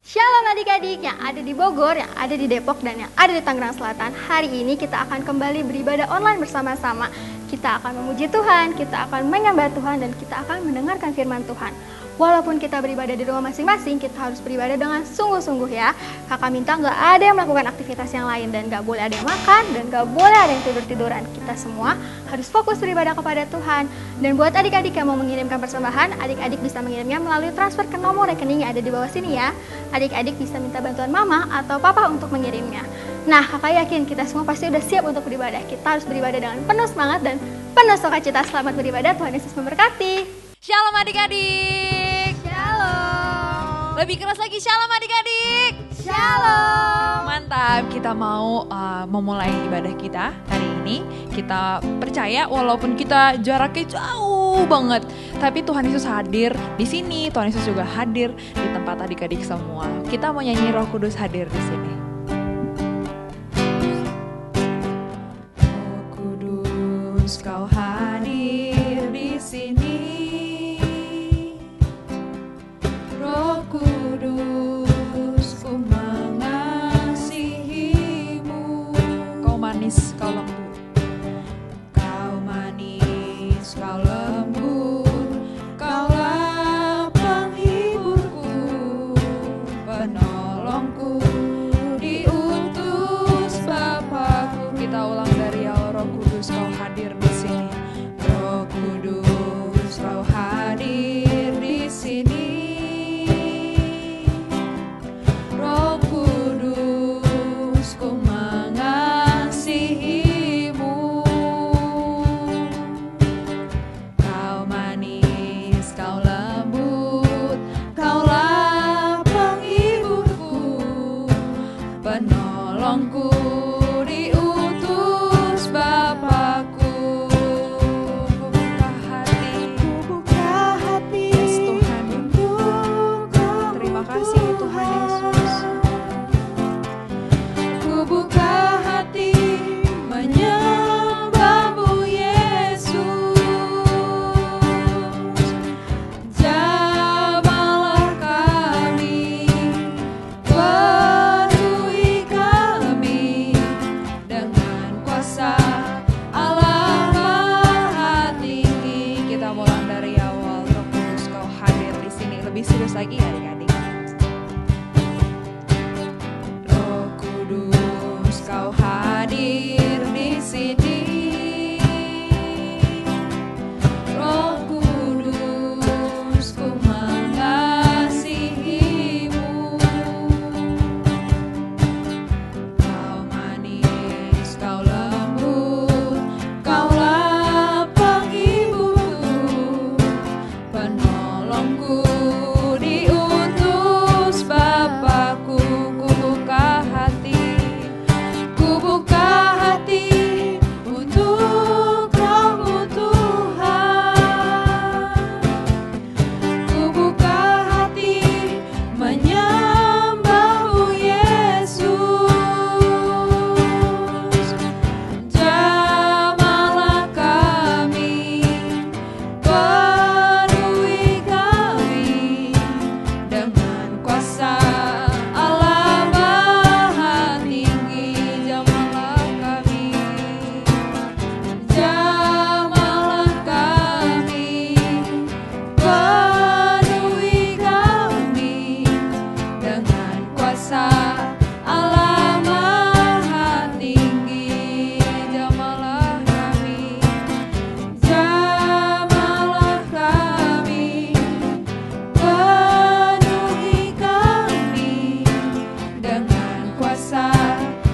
Shalom adik-adik yang ada di Bogor, yang ada di Depok, dan yang ada di Tangerang Selatan. Hari ini kita akan kembali beribadah online bersama-sama. Kita akan memuji Tuhan, kita akan menyembah Tuhan, dan kita akan mendengarkan firman Tuhan. Walaupun kita beribadah di rumah masing-masing, kita harus beribadah dengan sungguh-sungguh ya. Kakak minta gak ada yang melakukan aktivitas yang lain, dan gak boleh ada yang makan, dan gak boleh ada yang tidur-tiduran. Kita semua harus fokus beribadah kepada Tuhan. Dan buat adik-adik yang mau mengirimkan persembahan, adik-adik bisa mengirimnya melalui transfer ke nomor rekening yang ada di bawah sini ya. Adik-adik bisa minta bantuan mama atau papa untuk mengirimnya. Nah, kakak yakin kita semua pasti udah siap untuk beribadah. Kita harus beribadah dengan penuh semangat dan penuh sukacita. Selamat beribadah, Tuhan Yesus memberkati. Shalom adik-adik. Shalom. Lebih keras lagi, shalom adik-adik. Shalom. Mantap, kita mau memulai ibadah kita hari ini. Kita percaya walaupun kita jaraknya jauh banget, tapi Tuhan Yesus hadir di sini. Tuhan Yesus juga hadir di tempat adik-adik semua. Kita mau nyanyi Roh Kudus hadir di sini. Roh Kudus, Kau hadir di sini. Roh Kudus, ku mengasihimu. Kau manis, kau lembut. Kau manis, kau lembut. Kaulah penghiburku, penolongku, diutus Bapakku. Kita ulang dari awal. Roh Kudus, kau hadir di sini. Roh Kudus, kau hadir di sini. Roh Kudus, ku mengasihimu. Kau manis, kau lembut, kaulah penghiburku, penolongku, diutus Bapakku. Ku buka hati, yes Tuhan. Terima kasih Tuhan Yesus. Ku buka hati menyembahmu Yesus. Jamahlah kami, penuhi kami dengan kuasa Allah Maha Tinggi. Kita mulai dari awal. Roh Kudus, kau hadir di sini. Lebih serius lagi adik-adik. Roh Kudus, kau hadir di sini. Roh Kudus, ku mengasihimu. Kau manis, kau lembut, kaulah penghiburku, penolongku, diutus Bapakku. Ku buka hati untuk Roh-Mu Tuhan. Ku buka hati menyembahmu Yesus. Jamahlah kami, penuhi kami dengan kuasa Allah Maha Tinggi. Jamahlah kami, jamahlah kami, penuhi kami dengan kuasa Allah Maha Tinggi. Jamahlah kami, jamahlah kami, penuhi kami dengan kuasa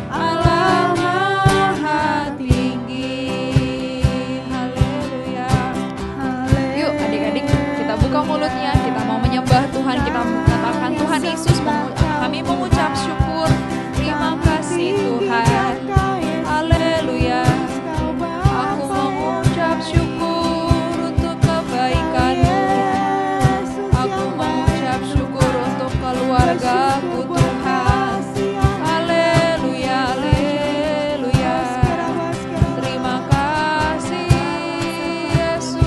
Allah Maha Tinggi. Haleluya. Yuk adik-adik, kita buka mulutnya. Kita mau menyembah Tuhan. Kita mengatakan Tuhan Yesus, kami mengucap syukur. Terima kasih Tuhan. Haleluya. Aku mengucap syukur untuk kebaikan-Mu. Aku mengucap syukur untuk keluargaku Tuhan. Haleluya, haleluya. Terima kasih Yesus.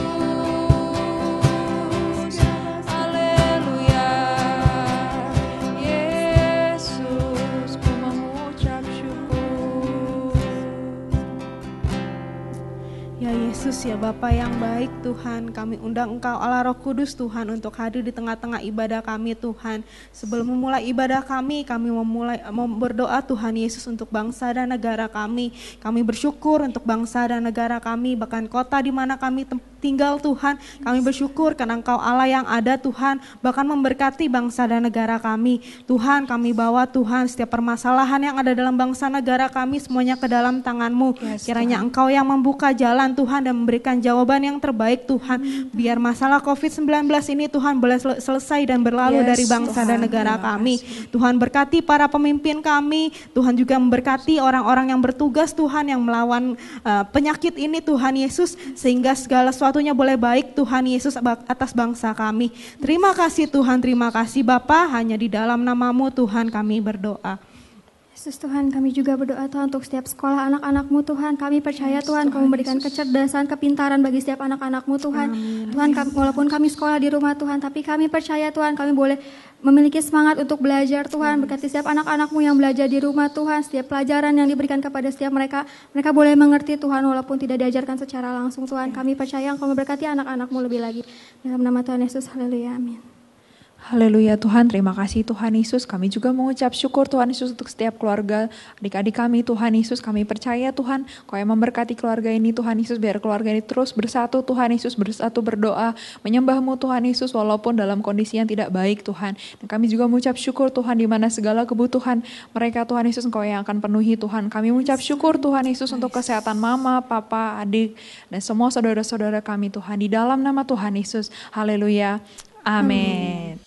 Haleluya. kasih ya Bapa yang baik Tuhan. Kami undang Engkau Allah Roh Kudus Tuhan untuk hadir di tengah-tengah ibadah kami Tuhan. Sebelum memulai ibadah kami berdoa Tuhan Yesus untuk bangsa dan negara kami. Kami bersyukur untuk bangsa dan negara kami, bahkan kota di mana kami tinggal Tuhan. Kami bersyukur karena Engkau Allah yang ada Tuhan, bahkan memberkati bangsa dan negara kami. Tuhan, kami bawa Tuhan setiap permasalahan yang ada dalam bangsa negara kami semuanya ke dalam tangan-Mu. Kiranya Engkau yang membuka jalan Tuhan dan memberikan jawaban yang terbaik Tuhan. Biar masalah COVID-19 ini Tuhan boleh selesai dan berlalu dari bangsa dan negara kami. Tuhan berkati para pemimpin kami. Tuhan juga memberkati orang-orang yang bertugas Tuhan yang melawan penyakit ini Tuhan Yesus, sehingga segala sesuatunya boleh baik Tuhan Yesus atas bangsa kami. Terima kasih Tuhan, terima kasih Bapa, hanya di dalam nama-Mu Tuhan kami berdoa. Yesus Tuhan, kami juga berdoa Tuhan untuk setiap sekolah anak-anak-Mu Tuhan. Kami percaya Tuhan Kau memberikan kecerdasan, kepintaran bagi setiap anak-anak-Mu Tuhan. Tuhan, walaupun kami sekolah di rumah Tuhan, tapi kami percaya Tuhan kami boleh memiliki semangat untuk belajar Tuhan. Berkati setiap anak-anak-Mu yang belajar di rumah Tuhan, setiap pelajaran yang diberikan kepada setiap mereka boleh mengerti Tuhan walaupun tidak diajarkan secara langsung Tuhan. Kami percaya Engkau memberkati anak-anak-Mu lebih lagi. Dalam nama Tuhan Yesus, haleluya, amin. Haleluya Tuhan, terima kasih Tuhan Yesus. Kami juga mengucap syukur Tuhan Yesus untuk setiap keluarga adik-adik kami Tuhan Yesus. Kami percaya Tuhan Kau yang memberkati keluarga ini Tuhan Yesus. Biar keluarga ini terus bersatu Tuhan Yesus, bersatu berdoa, menyembah-Mu Tuhan Yesus walaupun dalam kondisi yang tidak baik Tuhan. Dan kami juga mengucap syukur Tuhan di mana segala kebutuhan mereka Tuhan Yesus Engkau yang akan penuhi Tuhan. Kami mengucap syukur Tuhan Yesus untuk kesehatan mama, papa, adik, dan semua saudara-saudara kami Tuhan. Di dalam nama Tuhan Yesus, haleluya, amin.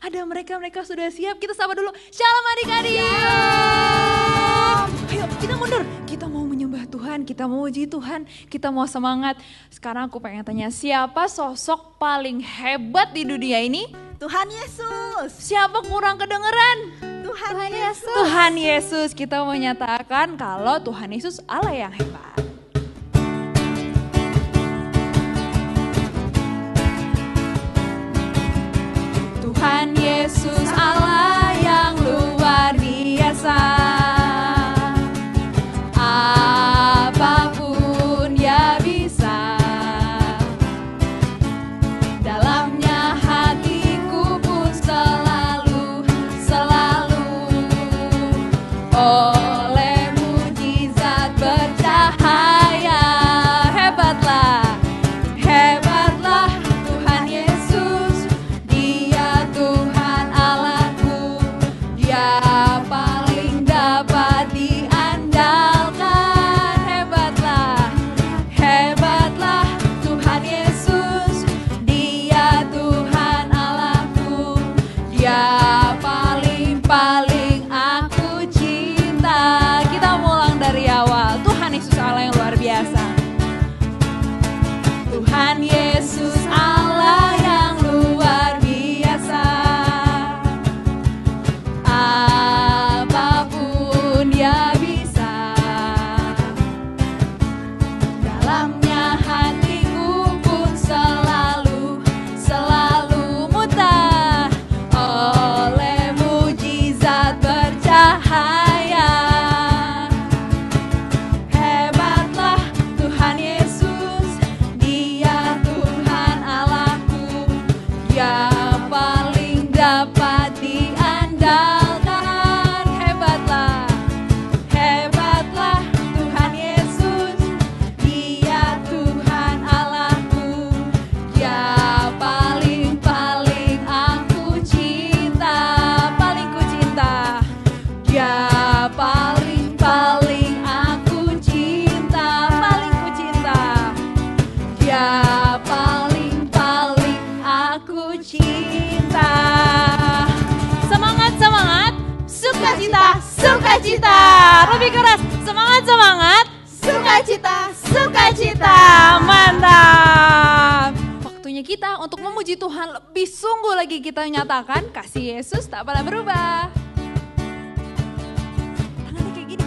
Ada mereka sudah siap, kita sapa dulu. Shalom adik-adik. Ayo kita mundur, kita mau menyembah Tuhan, kita mau uji Tuhan, kita mau semangat. Sekarang aku pengen tanya, siapa sosok paling hebat di dunia ini? Tuhan Yesus. Siapa kurang kedengeran? Tuhan Yesus. Tuhan Yesus, kita menyatakan kalau Tuhan Yesus Allah yang hebat. Tuhan Yesus Allah yang luar biasa. Apapun Dia bisa. Dalamnya hatiku pun selalu oleh mujizat bercahaya. Hebatlah Tuhan Yesus. Dia Tuhan Allahku, Dia paling dapat diandalkan. Hebatlah Tuhan Yesus. Dia Tuhan Allahku, Dia paling aku cinta. Kita ulang dari awal. Tuhan Yesus Allah yang luar biasa. Tuhan Yesus Allah yang luar biasa. Apapun Dia bisa. Dalamnya hatiku pun selalu mudah oleh mujizat bercahaya. Hebatlah Tuhan Yesus. Dia Tuhan Allahku, Dia paling dapat diandalkan. Hebatlah Tuhan Yesus. Dia Tuhan Allahku, Dia paling aku cinta. Paling ku cinta. Dia paling aku cinta. Paling ku cinta. Dia paling aku cinta. Semangat, sukacita. Lebih keras, semangat, sukacita. Mantap. Waktunya kita untuk memuji Tuhan lebih lebih sungguh lagi kita nyatakan kasih Yesus tak pernah berubah. Tangannya kayak gini.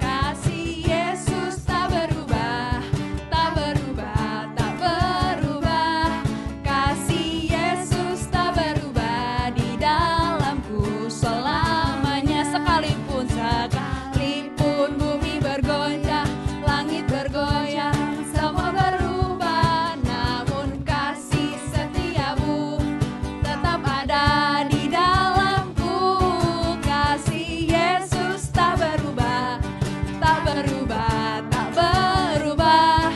Kasih Yesus tak berubah, tak berubah, tak berubah. Kasih Yesus tak berubah di dalamku selamanya. Sekalipun bumi bergoncang, langit bergoyang, semua berubah, namun kasih setiamu tetap ada di dalamku. Kasih Yesus tak berubah, tak berubah, tak berubah.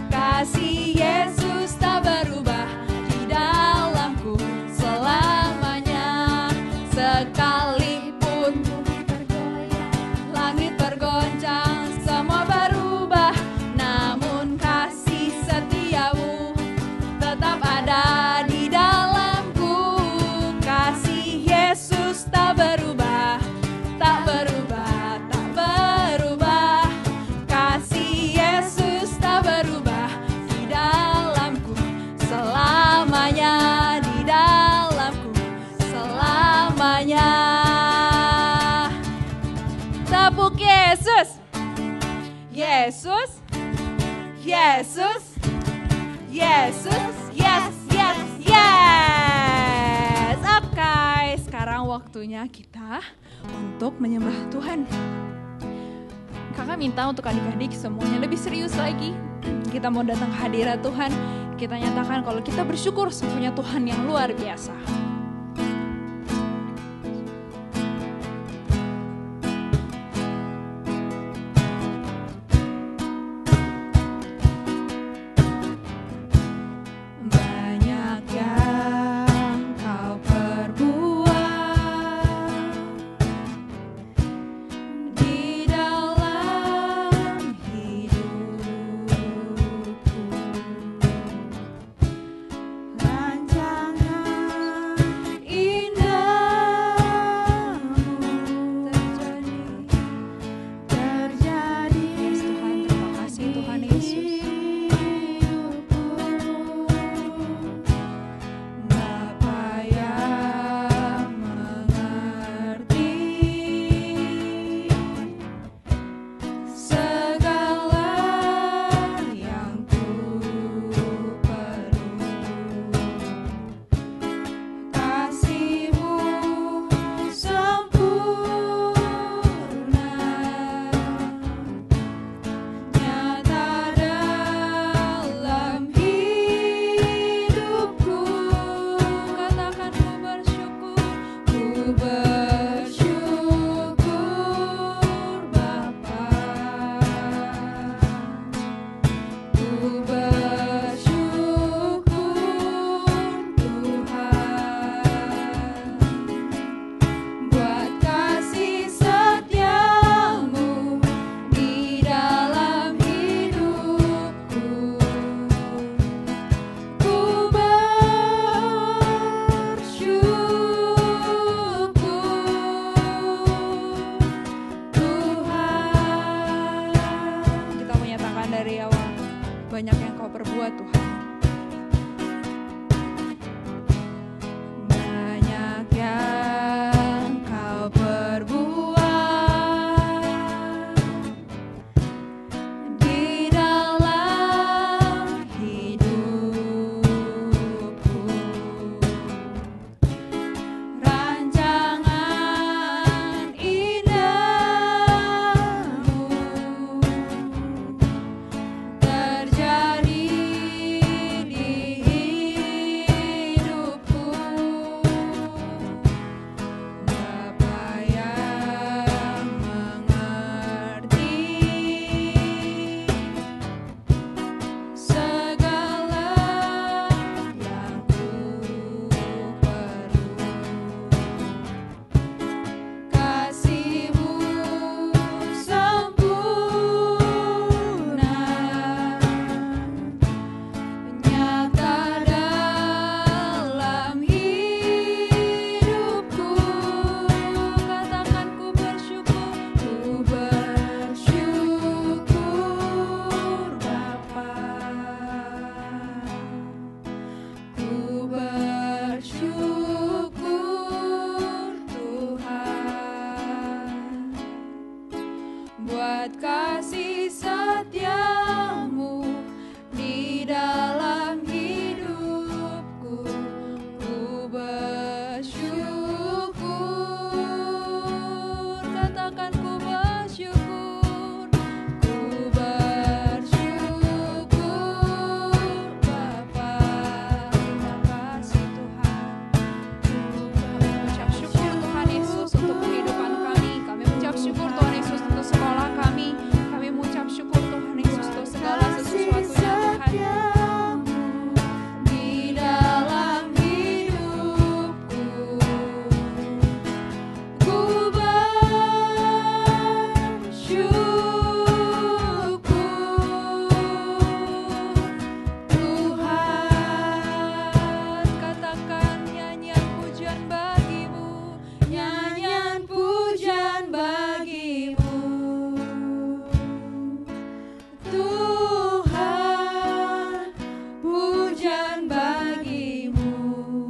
Kasih Yesus tak berubah di dalamku selamanya. Sekalipun bumi bergoyang, langit bergoncang, semua berubah, namun kasih setiamu tetap ada di dalamku. Kasih Yesus tak berubah, tak berubah, tak berubah. Kasih Yesus tak berubah di dalamku selamanya, di dalamku selamanya. Tepuk Yesus, Yesus, Yesus, Yesus, yes, yes, yes. Oke, sekarang waktunya kita untuk menyembah Tuhan. Kakak minta untuk adik-adik semuanya lebih serius lagi. Kita mau datang ke hadirat Tuhan. Kita nyatakan kalau kita bersyukur punya Tuhan yang luar biasa. Banyak yang kau perbuat di dalam hidupku. Rancangan indahmu terjadi. Yes Tuhan, terima kasih Tuhan Yesus. Bapa yang mengerti segala yang ku perlu, kasih-Mu sempurna nyata dalam hidupku. Katakan ku bersyukur Bapa, ku bersyukur Tuhan, buat kasih setiamu di dalam hidupku. Ku bersyukur Tuhan. Kita menyatakan dari awal, banyak yang kau perbuat Tuhan. Banyak yang kau perbuat di dalam hidupku. Rancangan indahmu terjadi buat kasih setiamu di dalam hidupku. Ku bersyukur, katakan ku bersyukur. Ku bersyukur Bapa, terima kasih Tuhan. Ucap syukur Tuhan Yesus untuk kehidupan kami. Kami ucap syukur Tuhan Yesus untuk sekolah kami. Kami mengucap syukur Tuhan Yesus untuk segala sesuatunya Tuhan. Di dalam hidupku, ku bersyukur Tuhan. Katakan nyanyian pujian bagimu, nyanyian pujian bagimu Tuhan, pujian bagimu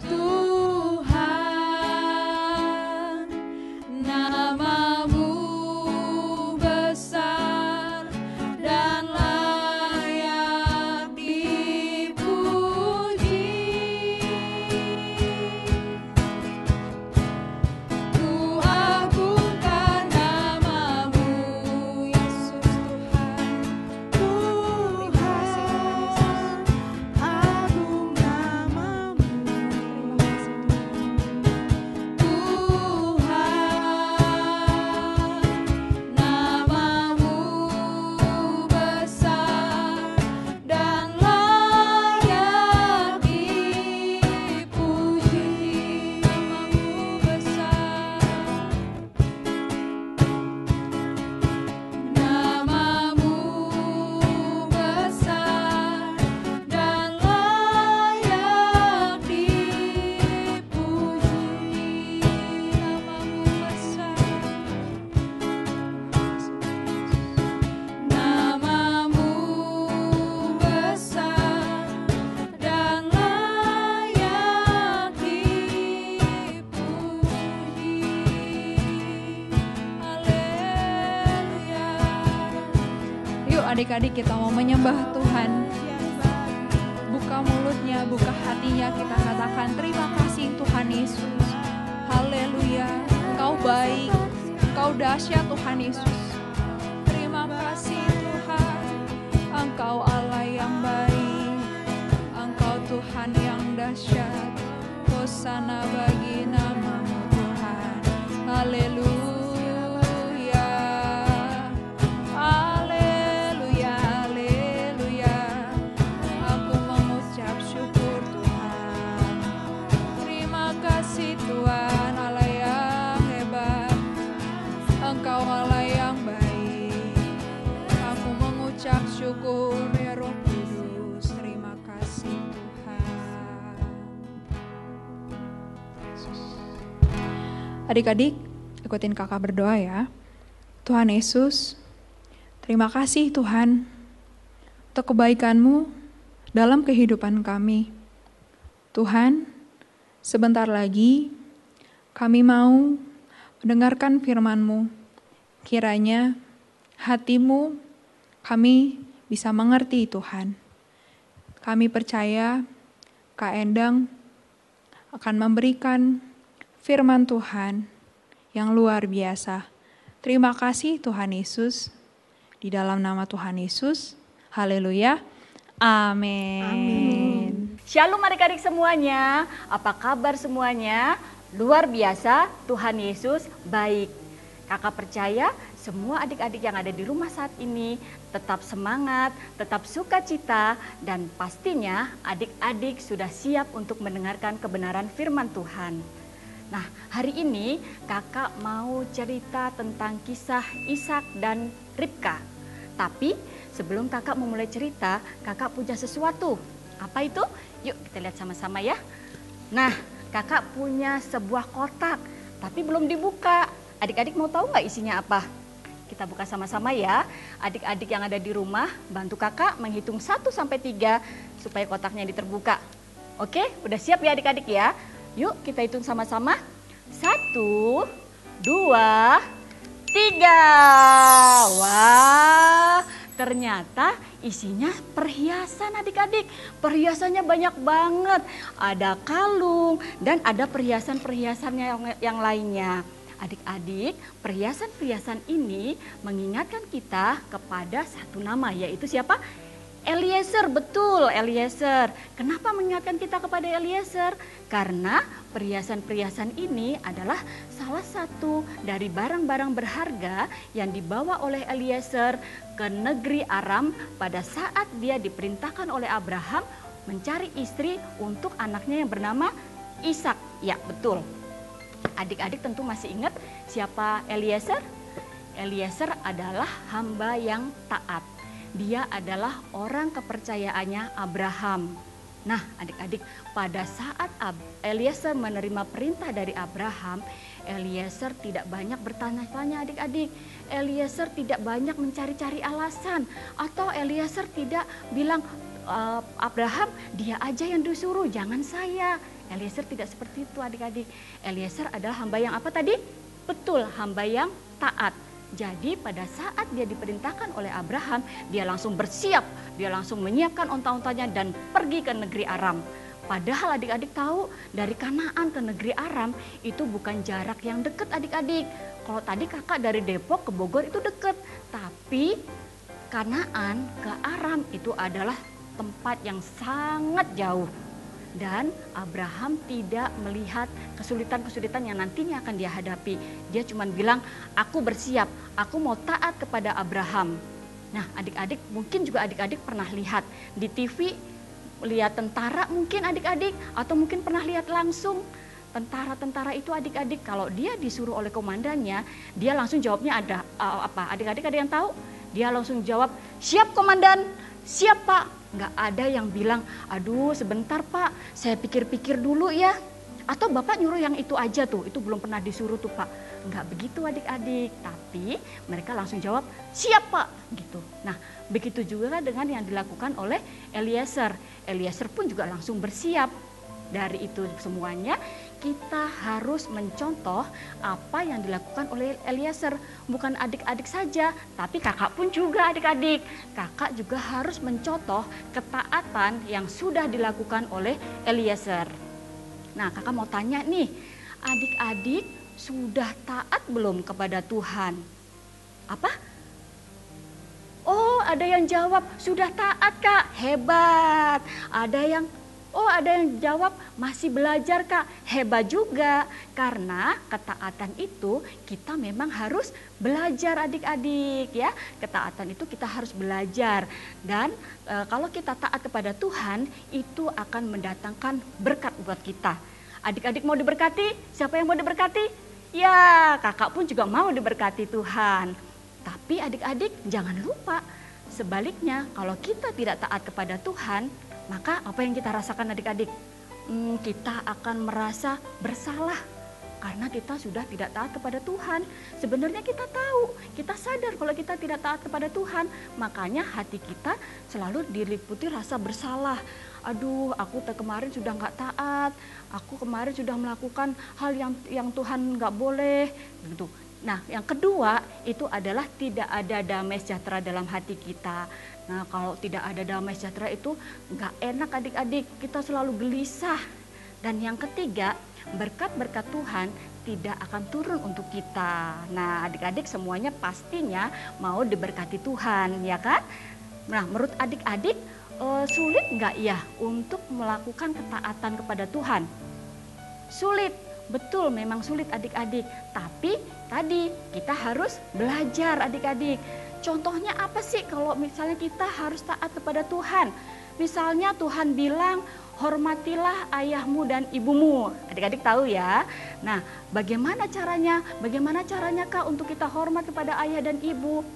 Tuhan. Namamu besar dan layak dipuji. Ku agungkan namamu Yesus Tuhan. Terima kasih Tuhan Yesus. Agung namamu. Terima kasih Tuhan. Namamu besar dan layak dipuji. Namamu besar. Namamu besar dan layak dipuji. Namamu besar. Namamu besar dan layak dipuji. Haleluya. Yuk adik-adik kita mau menyembah Tuhan. Buka mulutnya, buka hatinya, kita katakan terima kasih Tuhan Yesus. Haleluya. Engkau baik, Engkau dahsyat Tuhan Yesus. Terima kasih Tuhan. Engkau Allah yang baik, Engkau Tuhan yang dahsyat. Hosana bagi namamu Tuhan. Haleluya. Haleluya, haleluya. Aku mengucap syukur Tuhan. Terima kasih Tuhan, Allah yang hebat. Engkau Allah yang baik. Aku mengucap syukur ya Roh Kudus. Terima kasih Tuhan. Yesus. Adik-adik, ikutin kakak berdoa ya. Tuhan Yesus, terima kasih Tuhan untuk kebaikan-Mu dalam kehidupan kami. Tuhan, sebentar lagi kami mau mendengarkan firman-Mu. Kiranya hati-Mu kami bisa mengerti Tuhan. Kami percaya Kak Endang akan memberikan firman Tuhan yang luar biasa. Terima kasih Tuhan Yesus. Di dalam nama Tuhan Yesus. Haleluya. Amin. Shalom adik-adik semuanya. Apa kabar semuanya? Luar biasa, Tuhan Yesus baik. Kakak percaya semua adik-adik yang ada di rumah saat ini tetap semangat, tetap sukacita, dan pastinya adik-adik sudah siap untuk mendengarkan kebenaran firman Tuhan. Nah, hari ini kakak mau cerita tentang kisah Ishak dan Ribka. Tapi sebelum kakak memulai cerita, kakak punya sesuatu. Apa itu? Yuk kita lihat sama-sama ya. Nah, kakak punya sebuah kotak, tapi belum dibuka. Adik-adik mau tahu nggak isinya apa? Kita buka sama-sama ya. Adik-adik yang ada di rumah, bantu kakak menghitung 1 sampai 3 supaya kotaknya diterbuka. Oke, udah siap ya adik-adik ya? Yuk kita hitung sama-sama. 1, 2, 3. Wah, ternyata isinya perhiasan adik-adik. Perhiasannya banyak banget. Ada kalung dan ada perhiasan-perhiasannya yang lainnya. Adik-adik, perhiasan-perhiasan ini mengingatkan kita kepada satu nama, yaitu siapa? Eliezer, betul, Eliezer. Kenapa mengingatkan kita kepada Eliezer? Karena perhiasan-perhiasan ini adalah salah satu dari barang-barang berharga yang dibawa oleh Eliezer ke negeri Aram pada saat dia diperintahkan oleh Abraham mencari istri untuk anaknya yang bernama Ishak. Ya, betul. Adik-adik tentu masih ingat siapa Eliezer? Eliezer adalah hamba yang taat. Dia adalah orang kepercayaannya Abraham. Nah, adik-adik, pada saat Eliezer menerima perintah dari Abraham, Eliezer tidak banyak bertanya-tanya adik-adik. Eliezer tidak banyak mencari-cari alasan. Atau Eliezer tidak bilang, Abraham dia aja yang disuruh, jangan saya. Eliezer tidak seperti itu adik-adik. Eliezer adalah hamba yang apa tadi? Betul, hamba yang taat. Jadi pada saat dia diperintahkan oleh Abraham, dia langsung bersiap, dia langsung menyiapkan onta-ontanya dan pergi ke negeri Aram. Padahal adik-adik tahu dari Kanaan ke negeri Aram itu bukan jarak yang dekat adik-adik. Kalau tadi kakak dari Depok ke Bogor itu dekat, tapi Kanaan ke Aram itu adalah tempat yang sangat jauh. Dan Abraham tidak melihat kesulitan-kesulitan yang nantinya akan dia hadapi. Dia cuma bilang, aku bersiap, aku mau taat kepada Abraham. Nah, adik-adik mungkin juga adik-adik pernah lihat di TV, lihat tentara mungkin adik-adik, atau mungkin pernah lihat langsung. Tentara-tentara itu adik-adik kalau dia disuruh oleh komandannya, dia langsung jawabnya ada apa? Adik-adik ada yang tahu? Dia langsung jawab, siap komandan, siap pak. Nggak ada yang bilang, aduh sebentar pak, saya pikir-pikir dulu ya. Atau bapak nyuruh yang itu aja tuh, itu belum pernah disuruh tuh pak. Nggak begitu adik-adik, tapi mereka langsung jawab, siap pak, gitu. Nah, begitu juga dengan yang dilakukan oleh Eliezer. Eliezer pun juga langsung bersiap. Dari itu semuanya, kita harus mencontoh apa yang dilakukan oleh Eliezer. Bukan adik-adik saja, tapi kakak pun juga adik-adik. Kakak juga harus mencontoh ketaatan yang sudah dilakukan oleh Eliezer. Nah, kakak mau tanya nih, adik-adik sudah taat belum kepada Tuhan? Apa? Oh, ada yang jawab, sudah taat kak, hebat. Ada yang jawab masih belajar kak, hebat juga. Karena ketaatan itu kita memang harus belajar adik-adik ya. Ketaatan itu kita harus belajar. Dan kalau kita taat kepada Tuhan itu akan mendatangkan berkat buat kita. Adik-adik mau diberkati? Siapa yang mau diberkati? Ya, kakak pun juga mau diberkati Tuhan. Tapi adik-adik jangan lupa, sebaliknya kalau kita tidak taat kepada Tuhan, maka apa yang kita rasakan adik-adik? Kita akan merasa bersalah karena kita sudah tidak taat kepada Tuhan. Sebenarnya kita tahu, kita sadar kalau kita tidak taat kepada Tuhan. Makanya hati kita selalu diliputi rasa bersalah. Aduh, aku kemarin sudah nggak taat. Aku kemarin sudah melakukan hal yang Tuhan nggak boleh. Gitu. Nah, yang kedua itu adalah tidak ada damai sejahtera dalam hati kita. Nah, kalau tidak ada damai sejahtera itu nggak enak adik-adik, kita selalu gelisah. Dan yang ketiga, berkat-berkat Tuhan tidak akan turun untuk kita. Nah, adik-adik semuanya pastinya mau diberkati Tuhan, ya kan? Nah, menurut adik-adik sulit nggak ya untuk melakukan ketaatan kepada Tuhan? Sulit, betul memang sulit adik-adik. Tapi tadi kita harus belajar adik-adik. Contohnya apa sih kalau misalnya kita harus taat kepada Tuhan? Misalnya Tuhan bilang, hormatilah ayahmu dan ibumu. Adik-adik tahu ya. Nah, bagaimana caranya? Bagaimana caranya kak untuk kita hormat kepada ayah dan ibu?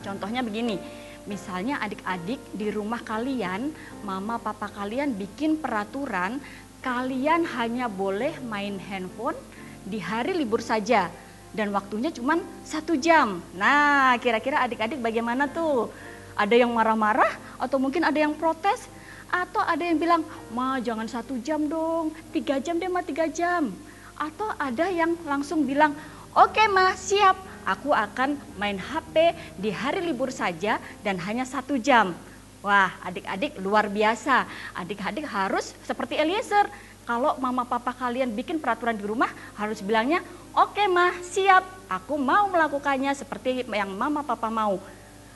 Contohnya begini, misalnya adik-adik di rumah kalian, mama papa kalian bikin peraturan, kalian hanya boleh main handphone di hari libur saja. Dan waktunya cuma 1 jam. Nah, kira-kira adik-adik bagaimana tuh? Ada yang marah-marah atau mungkin ada yang protes? Atau ada yang bilang, ma jangan 1 jam dong, 3 jam deh ma 3 jam. Atau ada yang langsung bilang, Oke Ma, siap. Aku akan main HP di hari libur saja dan hanya 1 jam. Wah, adik-adik luar biasa. Adik-adik harus seperti Eliezer. Kalau mama papa kalian bikin peraturan di rumah, harus bilangnya, oke Ma, siap. Aku mau melakukannya seperti yang mama papa mau.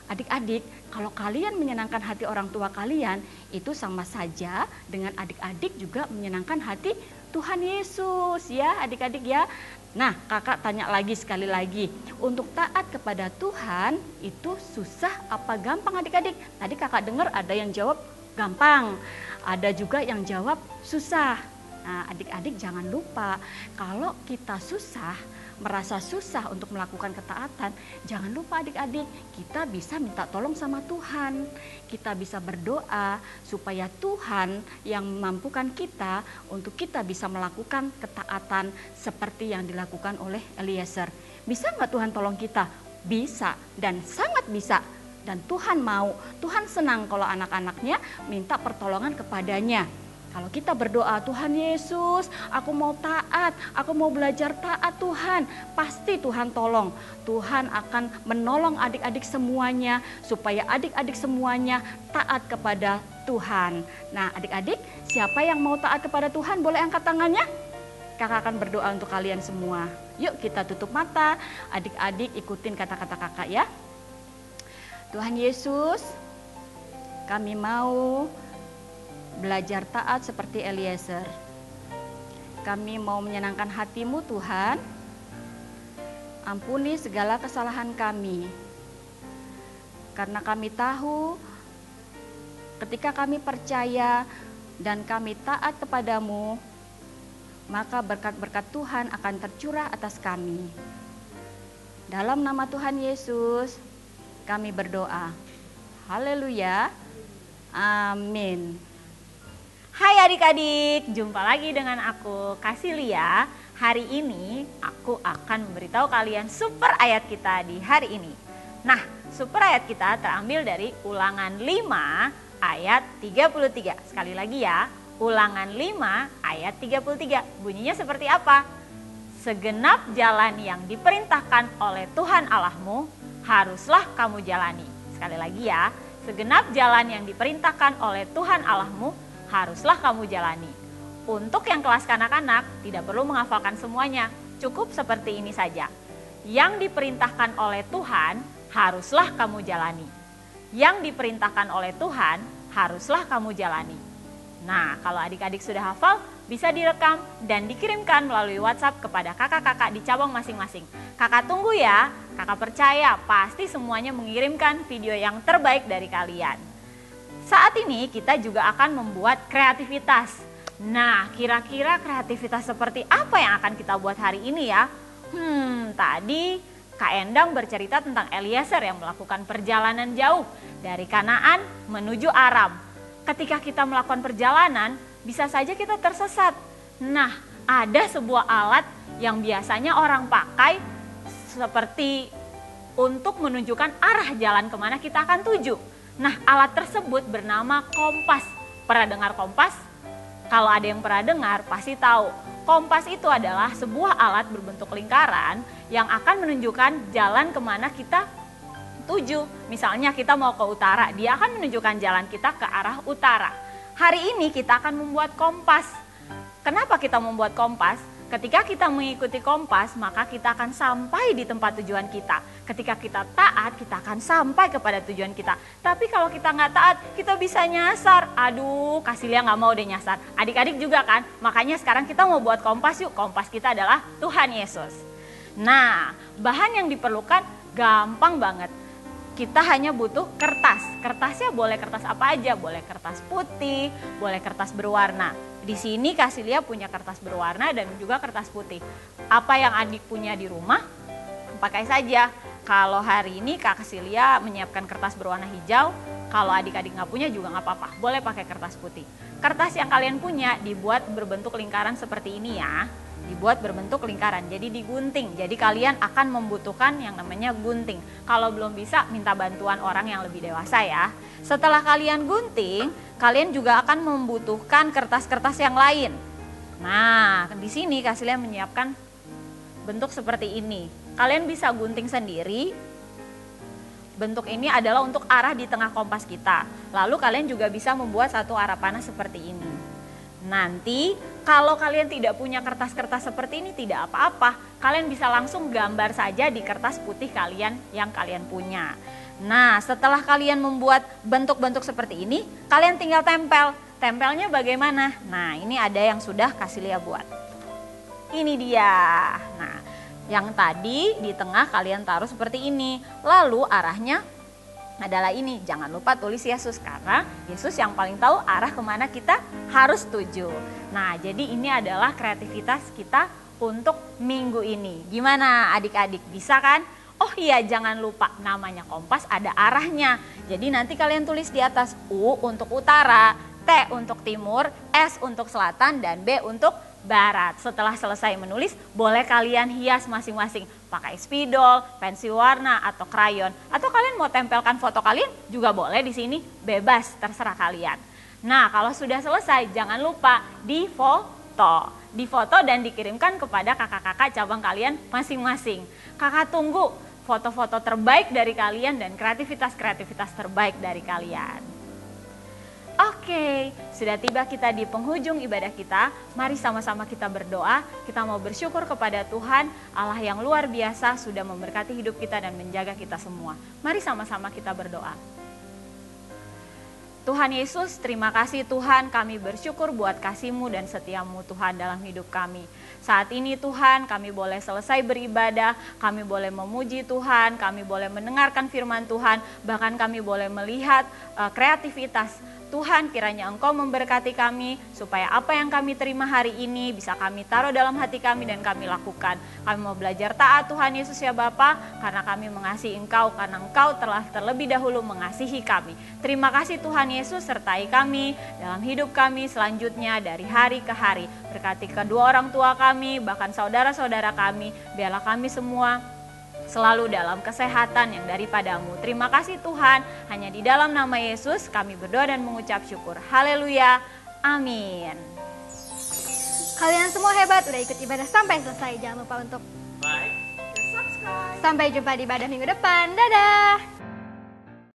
Adik-adik, kalau kalian menyenangkan hati orang tua kalian, itu sama saja dengan adik-adik juga menyenangkan hati Tuhan Yesus ya adik-adik ya. Nah, kakak tanya lagi sekali lagi, untuk taat kepada Tuhan itu susah apa gampang adik-adik? Tadi kakak dengar ada yang jawab gampang, ada juga yang jawab susah. Nah, adik-adik jangan lupa, kalau kita merasa susah untuk melakukan ketaatan, jangan lupa adik-adik, kita bisa minta tolong sama Tuhan. Kita bisa berdoa supaya Tuhan yang memampukan kita untuk kita bisa melakukan ketaatan seperti yang dilakukan oleh Eliezer. Bisa nggak Tuhan tolong kita? Bisa, dan sangat bisa. Dan Tuhan mau, Tuhan senang kalau anak-anaknya minta pertolongan kepadanya. Kalau kita berdoa, Tuhan Yesus, aku mau taat, aku mau belajar taat Tuhan. Pasti Tuhan tolong. Tuhan akan menolong adik-adik semuanya, supaya adik-adik semuanya taat kepada Tuhan. Nah adik-adik, siapa yang mau taat kepada Tuhan boleh angkat tangannya? Kakak akan berdoa untuk kalian semua. Yuk kita tutup mata, adik-adik ikutin kata-kata kakak ya. Tuhan Yesus, kami mau belajar taat seperti Eliezer. Kami mau menyenangkan hati-Mu Tuhan. Ampuni segala kesalahan kami. Karena kami tahu ketika kami percaya dan kami taat kepadamu, maka berkat-berkat Tuhan akan tercurah atas kami. Dalam nama Tuhan Yesus kami berdoa. Haleluya. Amin. Hai adik-adik, jumpa lagi dengan aku Kasilia. Hari ini aku akan memberitahu kalian super ayat kita di hari ini. Nah, super ayat kita terambil dari Ulangan 5 ayat 33. Sekali lagi ya, Ulangan 5 ayat 33. Bunyinya seperti apa? Segenap jalan yang diperintahkan oleh Tuhan Allahmu haruslah kamu jalani. Sekali lagi ya, segenap jalan yang diperintahkan oleh Tuhan Allahmu haruslah kamu jalani. Untuk yang kelas kanak-kanak tidak perlu menghafalkan semuanya, cukup seperti ini saja. Yang diperintahkan oleh Tuhan haruslah kamu jalani. Yang diperintahkan oleh Tuhan haruslah kamu jalani. Nah, kalau adik-adik sudah hafal, bisa direkam dan dikirimkan melalui WhatsApp kepada kakak-kakak di cabang masing-masing. Kakak tunggu ya, kakak percaya pasti semuanya mengirimkan video yang terbaik dari kalian. Saat ini kita juga akan membuat kreativitas. Nah, kira-kira kreativitas seperti apa yang akan kita buat hari ini ya? Tadi Kak Endang bercerita tentang Eliezer yang melakukan perjalanan jauh dari Kanaan menuju Aram. Ketika kita melakukan perjalanan, bisa saja kita tersesat. Nah, ada sebuah alat yang biasanya orang pakai seperti untuk menunjukkan arah jalan kemana kita akan tuju. Nah, alat tersebut bernama kompas. Pernah dengar kompas? Kalau ada yang pernah dengar, pasti tahu. Kompas itu adalah sebuah alat berbentuk lingkaran yang akan menunjukkan jalan kemana kita tuju. Misalnya kita mau ke utara, dia akan menunjukkan jalan kita ke arah utara. Hari ini kita akan membuat kompas. Kenapa kita membuat kompas? Ketika kita mengikuti kompas, maka kita akan sampai di tempat tujuan kita. Ketika kita taat, kita akan sampai kepada tujuan kita. Tapi kalau kita nggak taat, kita bisa nyasar. Aduh, Kasilia nggak mau deh nyasar. Adik-adik juga kan? Makanya sekarang kita mau buat kompas yuk. Kompas kita adalah Tuhan Yesus. Nah, bahan yang diperlukan gampang banget. Kita hanya butuh kertas. Kertasnya boleh kertas apa aja, boleh kertas putih, boleh kertas berwarna. Di sini Kasilia punya kertas berwarna dan juga kertas putih. Apa yang adik punya di rumah, pakai saja. Kalau hari ini Kak Kasilia menyiapkan kertas berwarna hijau, kalau adik-adik nggak punya juga nggak apa-apa, boleh pakai kertas putih. Kertas yang kalian punya dibuat berbentuk lingkaran seperti ini ya. Dibuat berbentuk lingkaran, jadi digunting. Jadi kalian akan membutuhkan yang namanya gunting. Kalau belum bisa, minta bantuan orang yang lebih dewasa ya. Setelah kalian gunting, kalian juga akan membutuhkan kertas-kertas yang lain. Nah, di sini Kasilia menyiapkan bentuk seperti ini. Kalian bisa gunting sendiri. Bentuk ini adalah untuk arah di tengah kompas kita. Lalu kalian juga bisa membuat satu arah panah seperti ini. Nanti kalau kalian tidak punya kertas-kertas seperti ini tidak apa-apa. Kalian bisa langsung gambar saja di kertas putih kalian yang kalian punya. Nah, setelah kalian membuat bentuk-bentuk seperti ini, kalian tinggal tempel. Tempelnya bagaimana? Nah, ini ada yang sudah Kasilia buat. Ini dia. Nah, yang tadi di tengah kalian taruh seperti ini. Lalu arahnya adalah ini. Jangan lupa tulis Yesus karena Yesus yang paling tahu arah kemana kita harus tuju. Nah, jadi ini adalah kreativitas kita untuk minggu ini. Gimana adik-adik, bisa kan? Oh iya, jangan lupa namanya kompas ada arahnya. Jadi nanti kalian tulis di atas U untuk utara, T untuk timur, S untuk selatan, dan B untuk barat. Setelah selesai menulis, boleh kalian hias masing-masing pakai spidol, pensil warna, atau krayon. Atau kalian mau tempelkan foto kalian juga boleh di sini, bebas, terserah kalian. Nah, kalau sudah selesai, jangan lupa difoto dan dikirimkan kepada kakak-kakak cabang kalian masing-masing. Kakak tunggu foto-foto terbaik dari kalian dan kreativitas-kreativitas terbaik dari kalian. Oke, sudah tiba kita di penghujung ibadah kita. Mari sama-sama kita berdoa. Kita mau bersyukur kepada Tuhan, Allah yang luar biasa sudah memberkati hidup kita dan menjaga kita semua. Mari sama-sama kita berdoa. Tuhan Yesus, terima kasih Tuhan, kami bersyukur buat kasih-Mu dan setia-Mu Tuhan dalam hidup kami. Saat ini Tuhan, kami boleh selesai beribadah, kami boleh memuji Tuhan, kami boleh mendengarkan firman Tuhan, bahkan kami boleh melihat kreativitas Tuhan. Kiranya Engkau memberkati kami supaya apa yang kami terima hari ini bisa kami taruh dalam hati kami dan kami lakukan. Kami mau belajar taat Tuhan Yesus ya Bapa, karena kami mengasihi Engkau, karena Engkau telah terlebih dahulu mengasihi kami. Terima kasih Tuhan Yesus, sertai kami dalam hidup kami selanjutnya dari hari ke hari. Berkati kedua orang tua kami, bahkan saudara-saudara kami, biarlah kami semua selalu dalam kesehatan yang daripadamu. Terima kasih Tuhan, hanya di dalam nama Yesus kami berdoa dan mengucap syukur. Haleluya, amin. Kalian semua hebat, udah ikut ibadah sampai selesai. Jangan lupa untuk like dan subscribe. Sampai jumpa di ibadah minggu depan. Dadah.